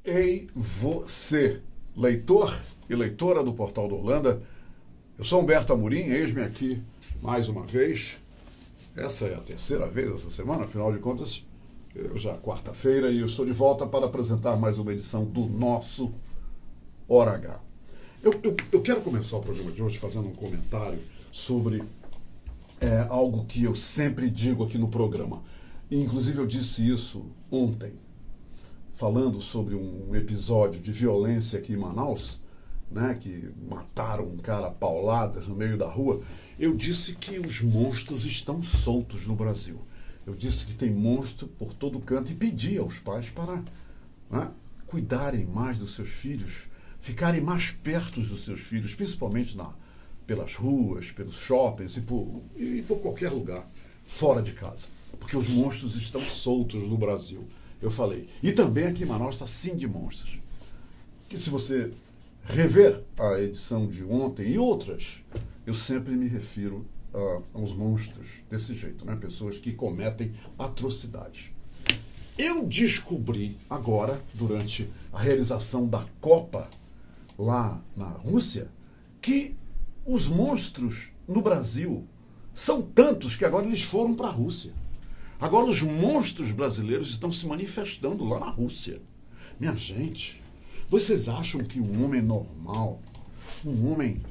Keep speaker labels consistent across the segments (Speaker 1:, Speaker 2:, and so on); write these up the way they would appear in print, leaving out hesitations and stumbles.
Speaker 1: Ei você, leitor e leitora do Portal do Holanda, eu sou Humberto Amorim, eis-me aqui mais uma vez. Essa é a terceira vez essa semana, afinal de contas, já é quarta-feira e eu estou de volta para apresentar mais uma edição do nosso Hora H. Eu quero começar o programa de hoje fazendo um comentário sobre algo que eu sempre digo aqui no programa. E, inclusive eu disse isso ontem, falando sobre um episódio de violência aqui em Manaus, né, que mataram um cara a pauladas no meio da rua. Eu disse que os monstros estão soltos no Brasil. Eu disse que tem monstro por todo canto e pedi aos pais para cuidarem mais dos seus filhos, ficarem mais perto dos seus filhos, principalmente pelas ruas, pelos shoppings e por qualquer lugar fora de casa. Porque os monstros estão soltos no Brasil. Eu falei. E também aqui em Manaus está sim de monstros. Que se você rever a edição de ontem e outras, eu sempre me refiro aos monstros desse jeito, né? Pessoas que cometem atrocidades. Eu descobri agora, durante a realização da Copa lá na Rússia, que os monstros no Brasil são tantos que agora eles foram para a Rússia. Agora os monstros brasileiros estão se manifestando lá na Rússia. Minha gente, vocês acham que um homem normal, um homem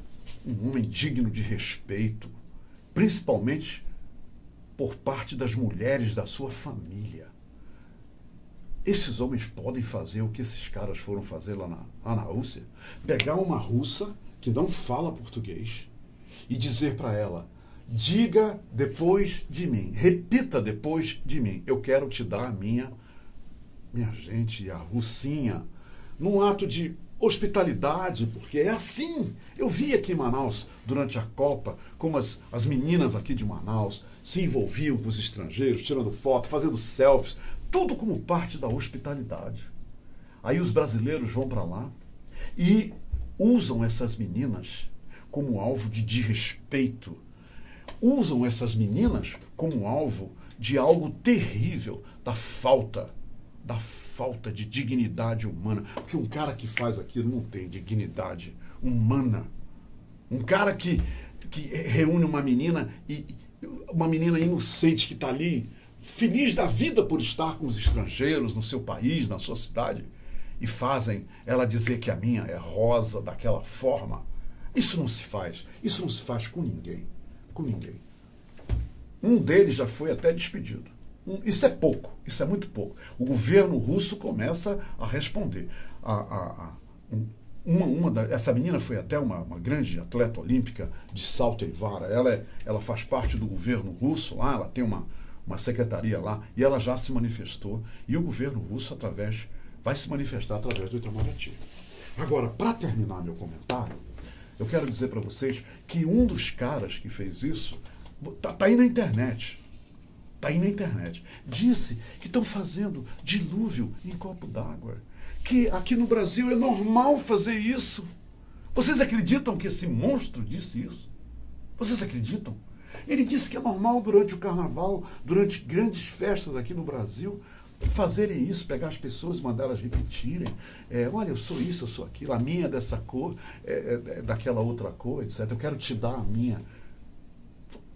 Speaker 1: digno de respeito, principalmente por parte das mulheres da sua família, esses homens podem fazer o que esses caras foram fazer lá na Rússia? Pegar uma russa que não fala português e dizer para ela: diga depois de mim, repita depois de mim, eu quero te dar a minha gente, a russinha, num ato de hospitalidade, porque é assim. Eu vi aqui em Manaus, durante a Copa, como as meninas aqui de Manaus se envolviam com os estrangeiros, tirando foto, fazendo selfies, tudo como parte da hospitalidade. Aí os brasileiros vão para lá e usam essas meninas como alvo de desrespeito, usam essas meninas como alvo de algo terrível, da falta de dignidade humana. Porque um cara que faz aquilo não tem dignidade humana. Um cara que reúne uma menina inocente que está ali, feliz da vida por estar com os estrangeiros no seu país, na sua cidade, e fazem ela dizer que a minha é rosa daquela forma. Isso não se faz. Isso não se faz com ninguém. Com ninguém. Um deles já foi até despedido. Isso é pouco, isso é muito pouco. O governo russo começa a responder. Essa menina foi até uma grande atleta olímpica de salto e vara. Ela faz parte do governo russo lá, ela tem uma secretaria lá, e ela já se manifestou. E o governo russo vai se manifestar através do Itamaraty. Agora, para terminar meu comentário, eu quero dizer para vocês que um dos caras que fez isso tá aí na internet. Está aí na internet. Disse que estão fazendo dilúvio em copo d'água. Que aqui no Brasil é normal fazer isso. Vocês acreditam que esse monstro disse isso? Vocês acreditam? Ele disse que é normal durante o carnaval, durante grandes festas aqui no Brasil, fazerem isso, pegar as pessoas e mandar elas repetirem. Olha, eu sou isso, eu sou aquilo, a minha é dessa cor, é daquela outra cor, etc. Eu quero te dar a minha.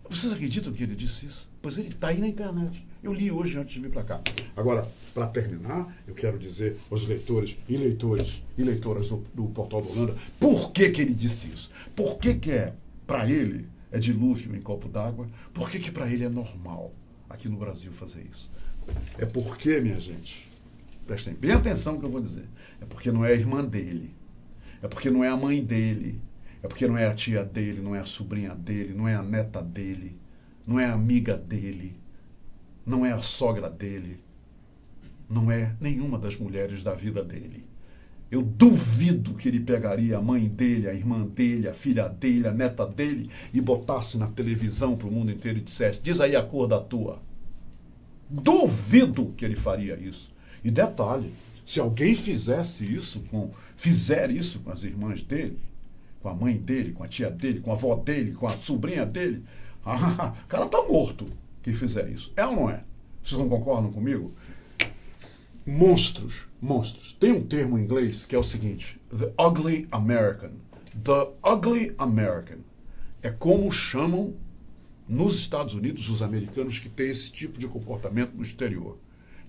Speaker 1: Vocês acreditam que ele disse isso? Pois ele está aí na internet. Eu li hoje antes de vir para cá. Agora, para terminar, eu quero dizer aos leitores e leitoras do Portal do Holanda, por que ele disse isso? Por que para ele é dilúvio em copo d'água? Por que para ele é normal aqui no Brasil fazer isso? É porque, minha gente, prestem bem atenção no que eu vou dizer, é porque não é a irmã dele, é porque não é a mãe dele, é porque não é a tia dele, não é a sobrinha dele, não é a neta dele, não é a amiga dele, não é a sogra dele, não é nenhuma das mulheres da vida dele. Eu duvido que ele pegaria a mãe dele, a irmã dele, a filha dele, a neta dele e botasse na televisão para o mundo inteiro e dissesse: diz aí a cor da tua. Duvido que ele faria isso. E detalhe, se alguém fizer isso com as irmãs dele, com a mãe dele, com a tia dele, com a avó dele, com a sobrinha dele, o cara tá morto quem fizer isso. É ou não é? Vocês não concordam comigo? monstros. Tem um termo em inglês que é o seguinte: the ugly American. The ugly American. É como chamam nos Estados Unidos os americanos que têm esse tipo de comportamento no exterior.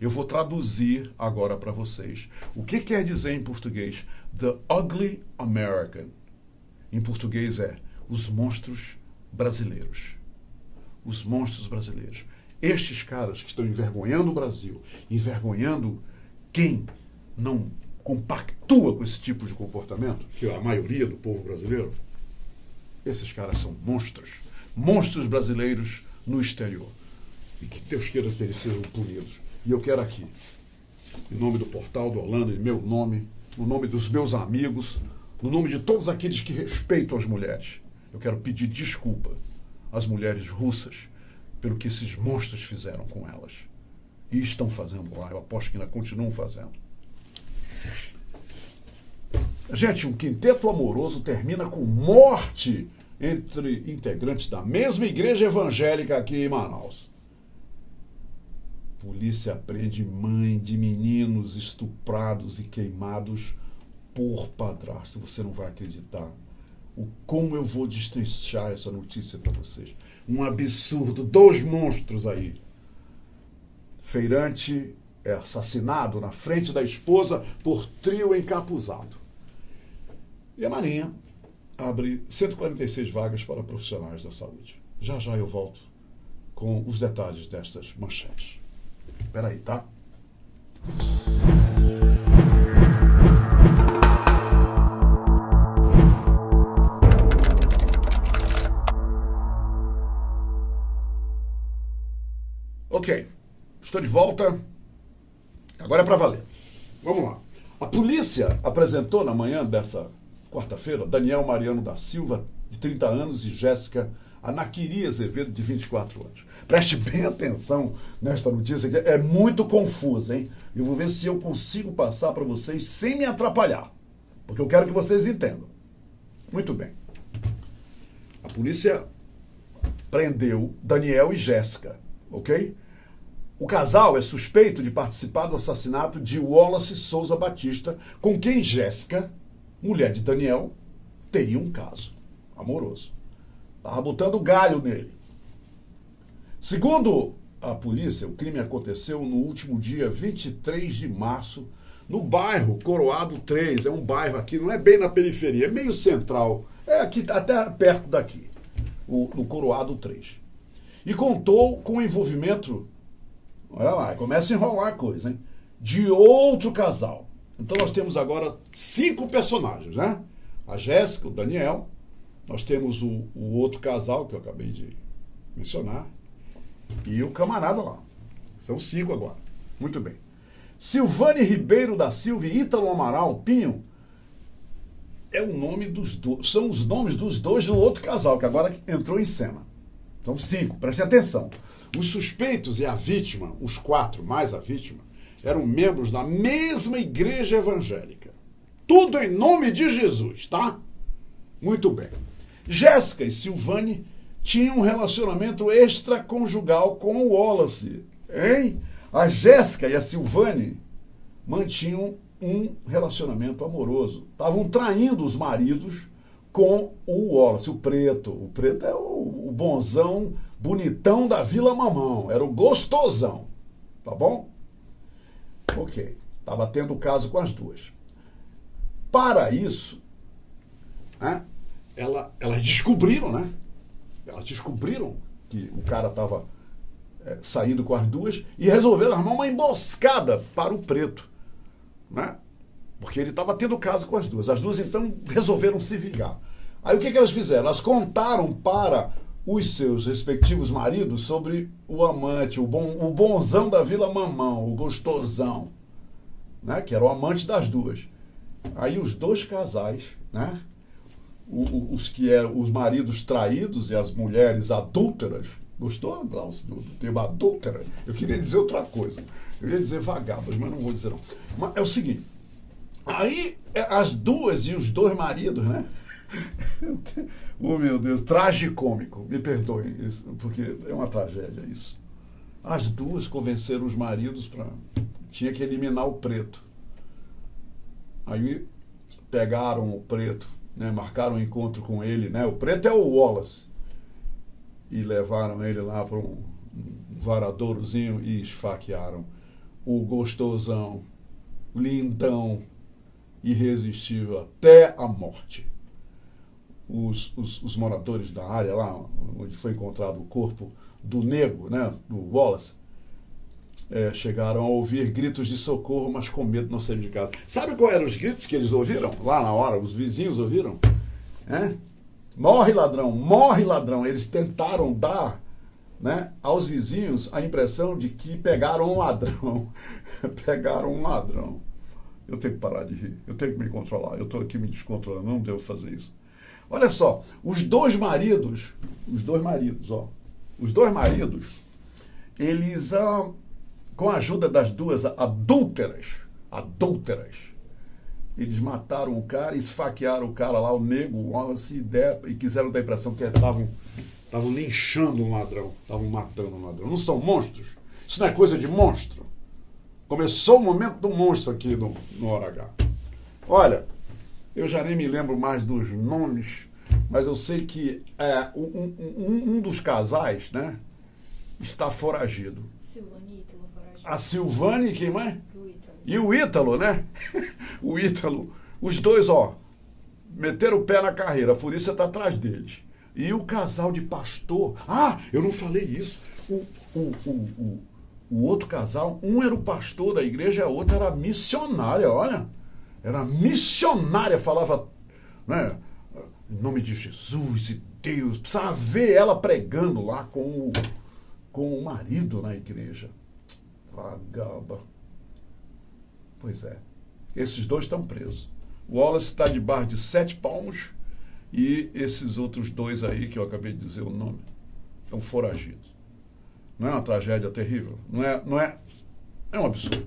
Speaker 1: Eu vou traduzir agora para vocês. O que quer dizer em português the ugly American? Em português é os monstros brasileiros. Os monstros brasileiros. Estes caras que estão envergonhando o Brasil, envergonhando quem não compactua com esse tipo de comportamento, que é a maioria do povo brasileiro, esses caras são monstros. Monstros brasileiros no exterior. E que Deus queira que eles sejam punidos. E eu quero aqui, em nome do Portal do Orlando, em meu nome, no nome dos meus amigos, no nome de todos aqueles que respeitam as mulheres, eu quero pedir desculpa às mulheres russas pelo que esses monstros fizeram com elas. E estão fazendo lá, eu aposto que ainda continuam fazendo. Gente, um quinteto amoroso termina com morte entre integrantes da mesma igreja evangélica aqui em Manaus. Polícia prende mãe de meninos estuprados e queimados por padrasto. Você não vai acreditar como eu vou destrinchar essa notícia para vocês. Um absurdo, 2 monstros aí. Feirante é assassinado na frente da esposa por trio encapuzado. E a Marinha abre 146 vagas para profissionais da saúde. Já já eu volto com os detalhes destas manchetes. Espera aí, tá? Ok, estou de volta. Agora é para valer. Vamos lá. A polícia apresentou na manhã dessa quarta-feira Daniel Mariano da Silva, de 30 anos, e Jéssica Anaquiri Azevedo, de 24 anos. Preste bem atenção nesta notícia, que é muito confusa, hein? Eu vou ver se eu consigo passar para vocês sem me atrapalhar, porque eu quero que vocês entendam. Muito bem. A polícia prendeu Daniel e Jéssica, ok? O casal é suspeito de participar do assassinato de Wallace Souza Batista, com quem Jéssica, mulher de Daniel, teria um caso amoroso. Estava botando galho nele. Segundo a polícia, o crime aconteceu no último dia 23 de março, no bairro Coroado 3. É um bairro aqui, não é bem na periferia, é meio central. É aqui, até perto daqui, no Coroado 3. E contou com o envolvimento, olha lá, começa a enrolar a coisa, hein? De outro casal. Então nós temos agora 5 personagens, né? A Jéssica, o Daniel, nós temos o outro casal que eu acabei de mencionar, e o camarada lá. São 5 agora. Muito bem. Silvane Ribeiro da Silva e Ítalo Amaral Pinho é o nome dos dois, são os nomes dos dois do outro casal, que agora entrou em cena. São 5, prestem atenção. Os suspeitos e a vítima, os 4 mais a vítima, eram membros da mesma igreja evangélica. Tudo em nome de Jesus, tá? Muito bem. Jéssica e Silvane tinham um relacionamento extraconjugal com o Wallace, hein? A Jéssica e a Silvane mantinham um relacionamento amoroso. Estavam traindo os maridos com o Wallace, o preto. O preto é o bonzão, bonitão da Vila Mamão. Era o gostosão. Tá bom? Ok. Estava tendo caso com as duas. Para isso, né, elas descobriram, né? Elas descobriram que o cara estava saindo com as duas e resolveram armar uma emboscada para o preto, né? Porque ele estava tendo caso com as duas. As duas, então, resolveram se vingar. Aí o que elas fizeram? Elas contaram para os seus respectivos maridos sobre o amante, o bonzão da Vila Mamão, o gostosão, né? Que era o amante das duas. Aí os dois casais, né? Os que eram os maridos traídos e as mulheres adúlteras. Gostou, Glaucio, do termo adúltera? Eu queria dizer outra coisa. Eu ia dizer vagabas, mas não vou dizer não. Mas é o seguinte, aí as duas e os dois maridos, né? Oh, meu Deus, tragicômico, me perdoem, porque é uma tragédia isso. As duas convenceram os maridos para tinha que eliminar o preto. Aí pegaram o preto, né, marcaram um encontro com ele, né, o preto é o Wallace, e levaram ele lá para um varadourozinho e esfaquearam o gostosão, lindão, irresistível até a morte. Os moradores da área lá, onde foi encontrado o corpo do nego, né, do Wallace, chegaram a ouvir gritos de socorro, mas com medo de não serem de casa. Sabe qual eram os gritos que eles ouviram lá na hora? Os vizinhos ouviram? Morre ladrão, morre ladrão. Eles tentaram dar, né, aos vizinhos a impressão de que pegaram um ladrão. Pegaram um ladrão. Eu tenho que parar de rir, eu tenho que me controlar. Eu estou aqui me descontrolando, não devo fazer isso. Olha só, os dois maridos, eles, com a ajuda das duas adúlteras, eles mataram o cara, esfaquearam o cara lá, o nego, o Wallace, e quiseram dar a impressão que estavam linchando um ladrão, estavam matando um ladrão. Não são monstros? Isso não é coisa de monstro? Começou o momento do monstro aqui no Hora H. Olha, eu já nem me lembro mais dos nomes, mas eu sei que um dos casais, né, está foragido.
Speaker 2: Silvane e Ítalo foragido.
Speaker 1: A Silvane, quem mais?
Speaker 2: O Ítalo.
Speaker 1: E o Ítalo, né? O Ítalo. Os dois, meteram o pé na carreira, a polícia está atrás deles. E o casal de pastor... eu não falei isso. O outro casal, um era o pastor da igreja, a outra era missionária, olha. Era missionária, falava, né, em nome de Jesus e Deus. Precisava ver ela pregando lá com o marido na igreja. Vagaba. Pois é. Esses dois estão presos. O Wallace está debaixo de 7 palmos e esses outros dois aí, que eu acabei de dizer o nome, estão foragidos. Não é uma tragédia terrível? É um absurdo.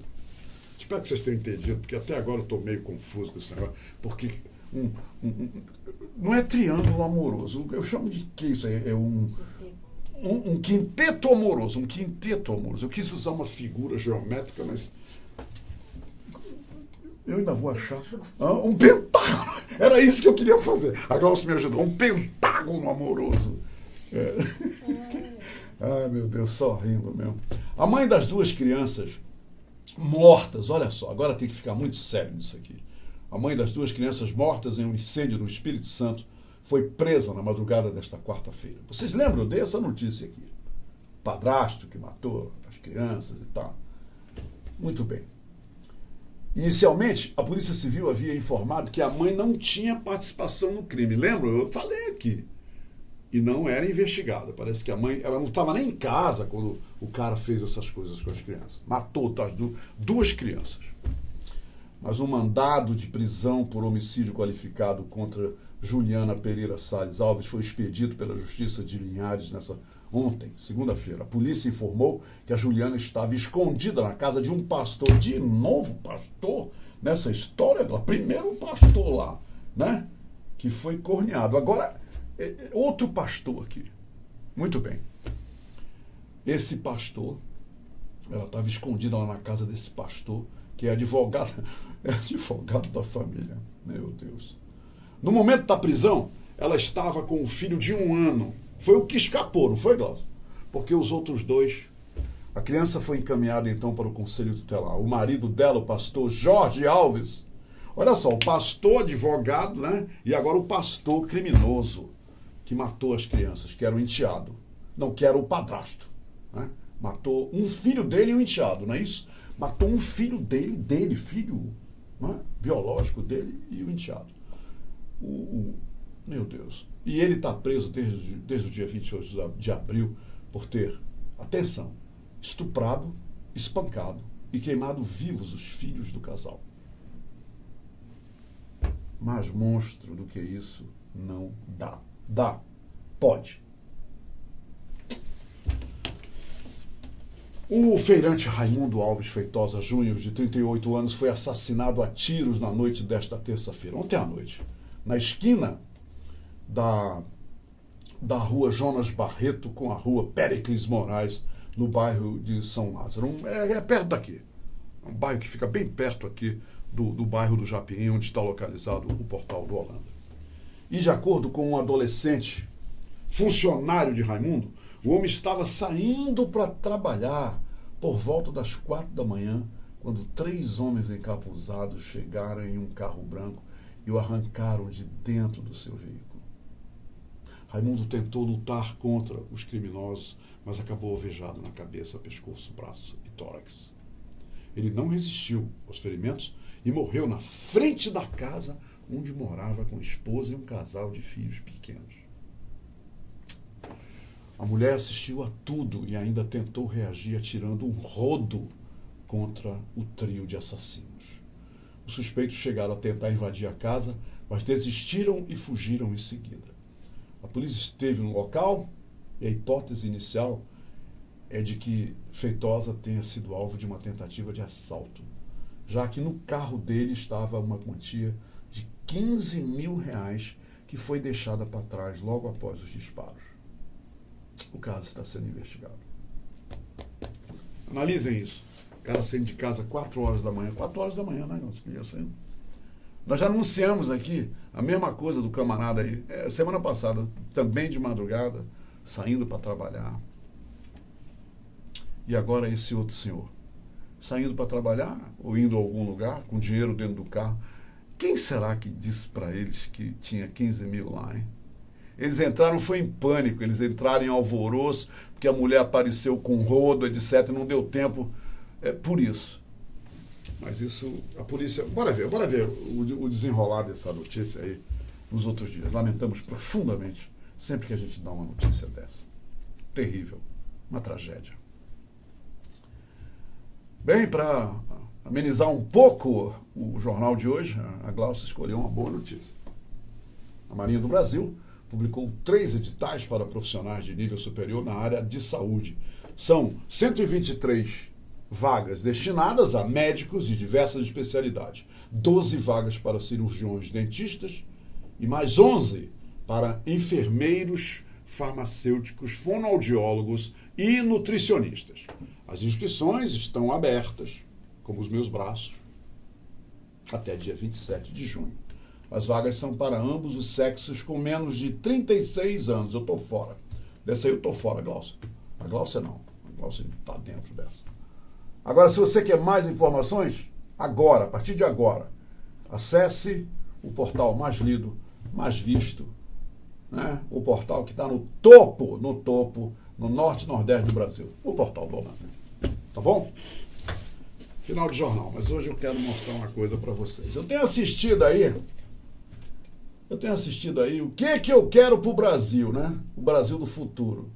Speaker 1: Espero que vocês tenham entendido, porque até agora eu estou meio confuso com esse negócio, porque não é triângulo amoroso. Eu chamo de que isso aí? É um quinteto amoroso. Um quinteto amoroso. Eu quis usar uma figura geométrica, mas eu ainda vou achar. Um pentágono. Era isso que eu queria fazer. A Glaucia me ajudou. Um pentágono amoroso. Ai, meu Deus, só rindo mesmo. A mãe das duas crianças mortas, olha só, agora tem que ficar muito sério nisso aqui. A mãe das duas crianças mortas em um incêndio no Espírito Santo foi presa na madrugada desta quarta-feira. Vocês lembram dessa notícia aqui? Padrasto que matou as crianças e tal. Muito bem. Inicialmente, a Polícia Civil havia informado que a mãe não tinha participação no crime. Lembra? Eu falei aqui. E não era investigada. Parece que a mãe, ela não estava nem em casa quando o cara fez essas coisas com as crianças. Matou as duas crianças. Mas um mandado de prisão por homicídio qualificado contra Juliana Pereira Salles Alves foi expedido pela Justiça de Linhares ontem, segunda-feira. A polícia informou que a Juliana estava escondida na casa de um pastor. De novo pastor nessa história? Primeiro pastor lá, né? Que foi corneado. Agora, outro pastor aqui. Muito bem. Esse pastor, ela estava escondida lá na casa desse pastor, que é advogado da família. Meu Deus. No momento da prisão, ela estava com o filho de 1 ano. Foi o que escapou, não foi, Glaucio? Porque os outros dois... A criança foi encaminhada, então, para o Conselho Tutelar. O marido dela, o pastor Jorge Alves. Olha só, o pastor advogado, né? E agora o pastor criminoso que matou as crianças, que era o enteado. Não, que era o padrasto. Né? Matou um filho dele e um enteado, não é isso? Matou um filho dele, filho, né? Biológico dele e o enteado. Meu Deus. E ele está preso desde o dia 28 de abril por ter, atenção, estuprado, espancado e queimado vivos os filhos do casal. Mais monstro do que isso não dá. Dá. Pode. O feirante Raimundo Alves Feitosa Júnior, de 38 anos, foi assassinado a tiros na noite desta terça-feira, ontem à noite, na esquina da rua Jonas Barreto com a rua Péricles Moraes, no bairro de São Lázaro. É perto daqui. É um bairro que fica bem perto aqui do bairro do Japim, onde está localizado o Portal do Holanda. E de acordo com um adolescente, funcionário de Raimundo, o homem estava saindo para trabalhar por volta das 4 da manhã, quando 3 homens encapuzados chegaram em um carro branco e o arrancaram de dentro do seu veículo. Raimundo tentou lutar contra os criminosos, mas acabou alvejado na cabeça, pescoço, braço e tórax. Ele não resistiu aos ferimentos e morreu na frente da casa onde morava com a esposa e um casal de filhos pequenos. A mulher assistiu a tudo e ainda tentou reagir atirando um rodo contra o trio de assassinos. Os suspeitos chegaram a tentar invadir a casa, mas desistiram e fugiram em seguida. A polícia esteve no local e a hipótese inicial é de que Feitosa tenha sido alvo de uma tentativa de assalto, já que no carro dele estava uma quantia de R$15 mil que foi deixada para trás logo após os disparos. O caso está sendo investigado. Analisem isso. O cara saindo de casa 4 horas da manhã. 4 horas da manhã, né? Nós já anunciamos aqui a mesma coisa do camarada aí. Semana passada, também de madrugada, saindo para trabalhar. E agora esse outro senhor, saindo para trabalhar ou indo a algum lugar, com dinheiro dentro do carro. Quem será que disse para eles que tinha 15 mil lá, hein? Eles entraram, foi em pânico, eles entraram em alvoroço, porque a mulher apareceu com rodo, etc. Não deu tempo por isso. Mas isso, a polícia... Bora ver o desenrolar dessa notícia aí nos outros dias. Lamentamos profundamente sempre que a gente dá uma notícia dessa. Terrível. Uma tragédia. Bem, para amenizar um pouco o jornal de hoje, a Glaucia escolheu uma boa notícia. A Marinha do Brasil publicou 3 editais para profissionais de nível superior na área de saúde. São 123 vagas destinadas a médicos de diversas especialidades, 12 vagas para cirurgiões dentistas e mais 11 para enfermeiros, farmacêuticos, fonoaudiólogos e nutricionistas. As inscrições estão abertas, como os meus braços, até dia 27 de junho. As vagas são para ambos os sexos com menos de 36 anos. Eu estou fora. Dessa aí eu estou fora, Glaucia. A Glaucia não. A Glaucia está dentro dessa. Agora, se você quer mais informações, agora, a partir de agora, acesse o portal mais lido, mais visto, né? O portal que está no topo, no norte e nordeste do Brasil. O Portal do Holanda. Tá bom? Final de jornal, mas hoje eu quero mostrar uma coisa para vocês. Eu tenho assistido aí o que eu quero para o Brasil, né? O Brasil do futuro.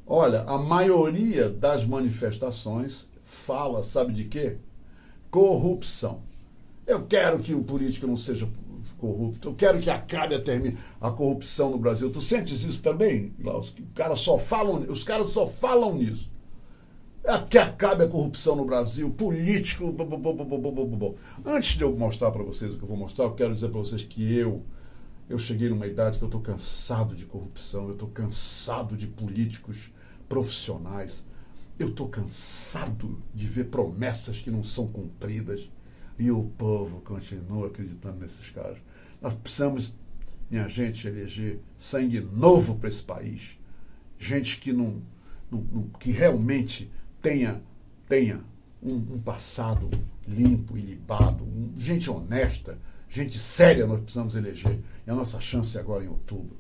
Speaker 1: Olha, a maioria das manifestações fala, sabe de quê? Corrupção. Eu quero que o político não seja corrupto. Eu quero que acabe a corrupção no Brasil. Tu sentes isso também, Glaucia? Os caras só falam nisso. Que acabe a corrupção no Brasil, político. Antes de eu mostrar para vocês o que eu vou mostrar, eu quero dizer para vocês que eu cheguei numa idade que eu estou cansado de corrupção, eu estou cansado de políticos profissionais, eu estou cansado de ver promessas que não são cumpridas e o povo continua acreditando nesses caras. Nós precisamos, minha gente, eleger sangue novo para esse país, gente que que realmente tenha um passado limpo e libado, gente honesta, gente séria nós precisamos eleger. E a nossa chance é agora em outubro,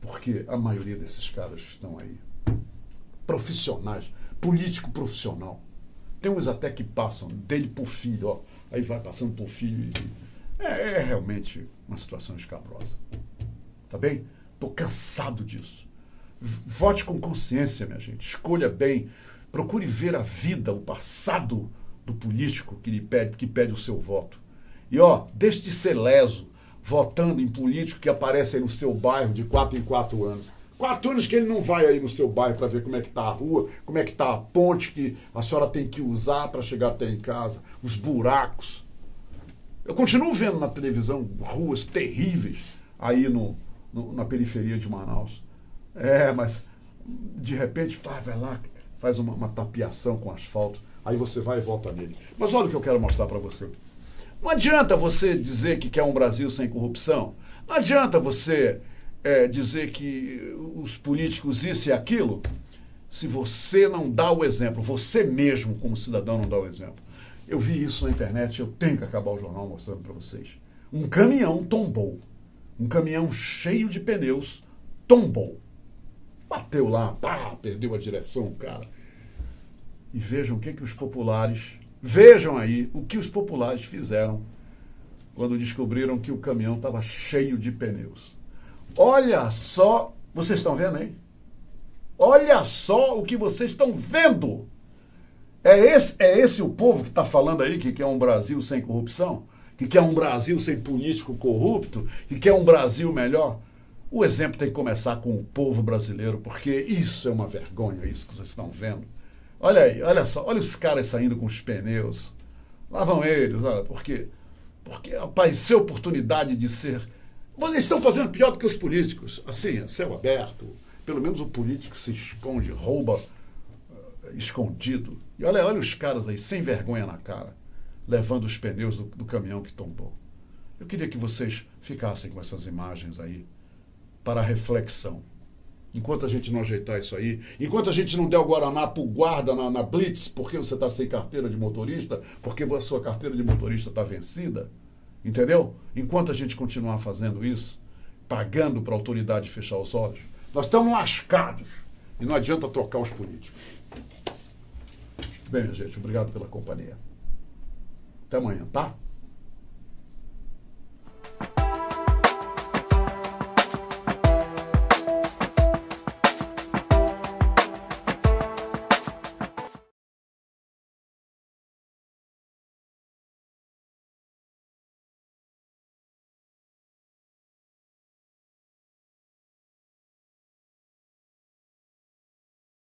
Speaker 1: porque a maioria desses caras estão aí. Profissionais, político profissional. Tem uns até que passam dele por filho, ó, aí vai passando por filho. É realmente uma situação escabrosa. Tá bem? Estou cansado disso. Vote com consciência, minha gente. Escolha bem. Procure ver a vida, o passado do político que pede o seu voto. E deixe de ser leso, votando em político que aparece aí no seu bairro de 4 em 4 anos. 4 anos que ele não vai aí no seu bairro para ver como é que está a rua, como é que está a ponte que a senhora tem que usar para chegar até em casa, os buracos. Eu continuo vendo na televisão ruas terríveis aí na periferia de Manaus. Mas de repente vai lá, faz uma tapiação com asfalto. Aí você vai e vota nele. Mas olha o que eu quero mostrar para você. Não adianta você dizer que quer um Brasil sem corrupção. Não adianta você dizer que os políticos isso e aquilo, se você não dá o exemplo, você mesmo como cidadão não dá o exemplo. Eu vi isso na internet, eu tenho que acabar o jornal mostrando para vocês. Um caminhão tombou. Um caminhão cheio de pneus tombou. Bateu lá, pá, perdeu a direção, cara. E vejam o que os populares... Vejam aí o que os populares fizeram quando descobriram que o caminhão estava cheio de pneus. Olha só, vocês estão vendo aí? Olha só o que vocês estão vendo. É esse o povo que está falando aí que quer um Brasil sem corrupção? Que quer um Brasil sem político corrupto? Que quer um Brasil melhor? O exemplo tem que começar com o povo brasileiro, porque isso é uma vergonha, isso que vocês estão vendo. Olha aí, olha só, olha os caras saindo com os pneus. Lá vão eles, olha, porque apareceu a oportunidade de ser... Eles estão fazendo pior do que os políticos. Assim, céu aberto. Pelo menos o político se esconde, rouba escondido. E olha os caras aí, sem vergonha na cara, levando os pneus do caminhão que tombou. Eu queria que vocês ficassem com essas imagens aí para reflexão. Enquanto a gente não ajeitar isso aí, enquanto a gente não der o Guaraná pro guarda na Blitz, porque você está sem carteira de motorista, porque a sua carteira de motorista está vencida, entendeu? Enquanto a gente continuar fazendo isso, pagando para a autoridade fechar os olhos, nós estamos lascados. E não adianta trocar os políticos. Bem, minha gente, obrigado pela companhia. Até amanhã, tá?